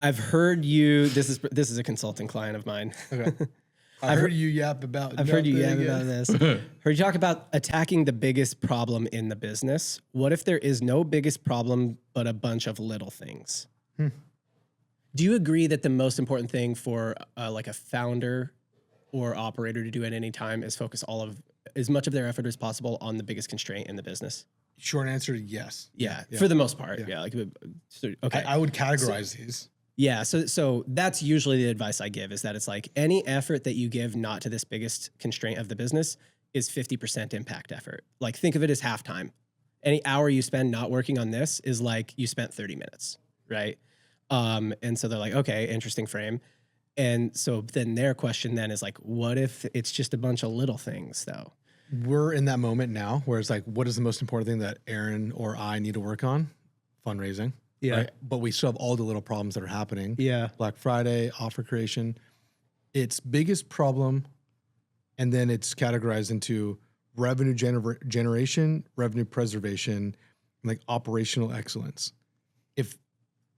I've heard you. This is a consulting client of mine. Okay. I've heard you yap about. I've heard you yap about this. Heard you talk about attacking the biggest problem in the business. What if there is no biggest problem but a bunch of little things? Do you agree that the most important thing for like a founder or operator to do at any time is focus as much of their effort as possible on the biggest constraint in the business? Short answer, yes. Yeah, for the most part. Yeah. Okay. I would categorize these. Yeah, so that's usually the advice I give, is that it's like any effort that you give not to this biggest constraint of the business is 50% impact effort. Like think of it as halftime. Any hour you spend not working on this is like you spent 30 minutes, right? And so they're like, okay, interesting frame. And so then their question then is like, what if it's just a bunch of little things though? We're in that moment now where it's like, what is the most important thing that Aaron or I need to work on? Fundraising. Yeah. Right? But we still have all the little problems that are happening. Yeah. Black Friday, offer creation. Its biggest problem, and then it's categorized into revenue generation, revenue preservation, and like operational excellence. If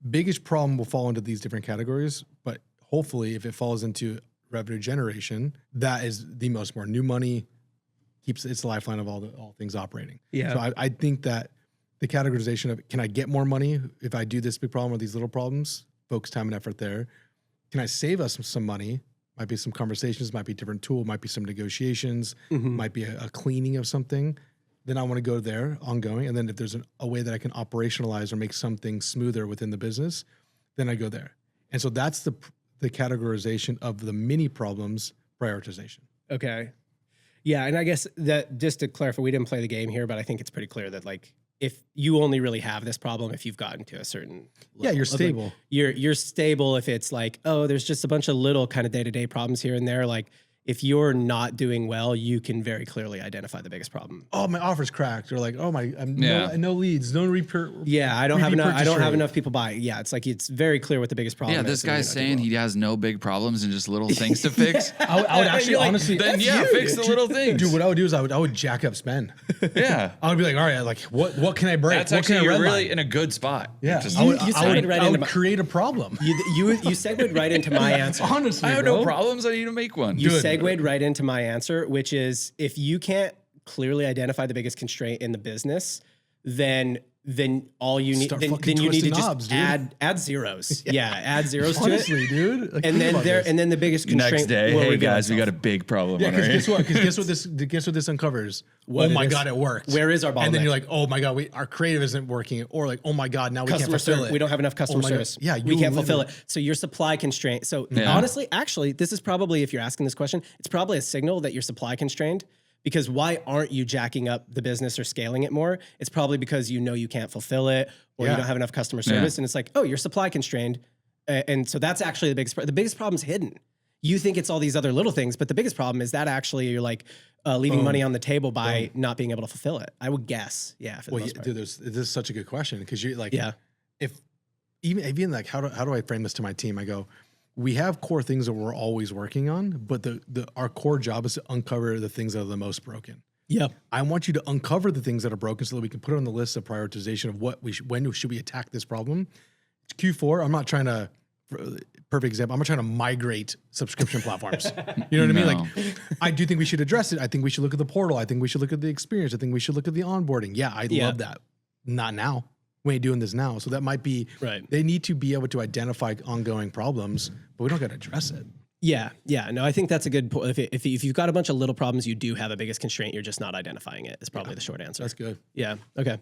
biggest problem will fall into these different categories, but hopefully if it falls into revenue generation, that is the most important. New money keeps it's the lifeline of all things operating. Yeah. So I think that the categorization of, can I get more money if I do this big problem or these little problems? Focus time and effort there. Can I save us some money? Might be some conversations, might be a different tool, might be some negotiations, might be a cleaning of something. Then I want to go there ongoing. And then if there's a way that I can operationalize or make something smoother within the business, then I go there. And so that's the categorization of the mini problems, prioritization. Okay. Yeah, and I guess that just to clarify, we didn't play the game here, but I think it's pretty clear that like if you only really have this problem if you've gotten to a certain level. Yeah, you're stable. Like, you're stable if it's like, oh, there's just a bunch of little kind of day-to-day problems here and there. Like if you're not doing well, you can very clearly identify the biggest problem. Oh, my offer's cracked. Or like, oh my, no leads, no Yeah, I don't have enough people buy. Yeah, it's like it's very clear what the biggest problem is. Yeah, this guy's saying he has no big problems and just little things to fix. I would actually honestly fix the little things. Dude, what I would do is I would jack up spend. Yeah. I would be like, all right, like what can I break? That's what actually can I you're redline? really in a good spot. Yeah. I would create a problem. You segued right into my answer. Honestly, I have no problems. I need to make one. You segued right into my answer, which is if you can't clearly identify the biggest constraint in the business, then all you need then you need to just add zeros. Yeah, add zeros Honestly, to it, dude. Like, and then the biggest constraint. Next day, will hey reveal guys, we itself. got a big problem. Yeah, on our because hands. guess what this uncovers? What oh my is? God, it worked. Where is our bottleneck? And then you're like, oh my God, our creative isn't working, or like, oh my God, now we Customer can't fulfill it. We don't have enough customer Oh my God. service. Yeah, we can't fulfill it. So your supply constraint. So honestly, actually, this is probably, if you're asking this question, it's probably a signal that you're supply constrained. Because why aren't you jacking up the business or scaling it more? It's probably because you know you can't fulfill it, or you don't have enough customer service, and it's like, oh, you're supply constrained, and so that's actually the biggest. The biggest problem's hidden. You think it's all these other little things, but the biggest problem is that actually you're like leaving money on the table by not being able to fulfill it. I would guess, for the most part. Dude, this is such a good question because you're like, if even like how do I frame this to my team? I go, we have core things that we're always working on, but our core job is to uncover the things that are the most broken. Yep. I want you to uncover the things that are broken so that we can put it on the list of prioritization of when should we attack this problem. It's Q4. I'm not trying to, perfect example, I'm not trying to migrate subscription platforms. You know what I mean? Like, I do think we should address it. I think we should look at the portal. I think we should look at the experience. I think we should look at the onboarding. Yeah, I love that. Not now. We ain't doing this now. So that might be, they need to be able to identify ongoing problems, but we don't got to address it. Yeah. No, I think that's a good point. If you've got a bunch of little problems, you do have a biggest constraint. You're just not identifying it. Is probably the short answer. That's good. Yeah. Okay.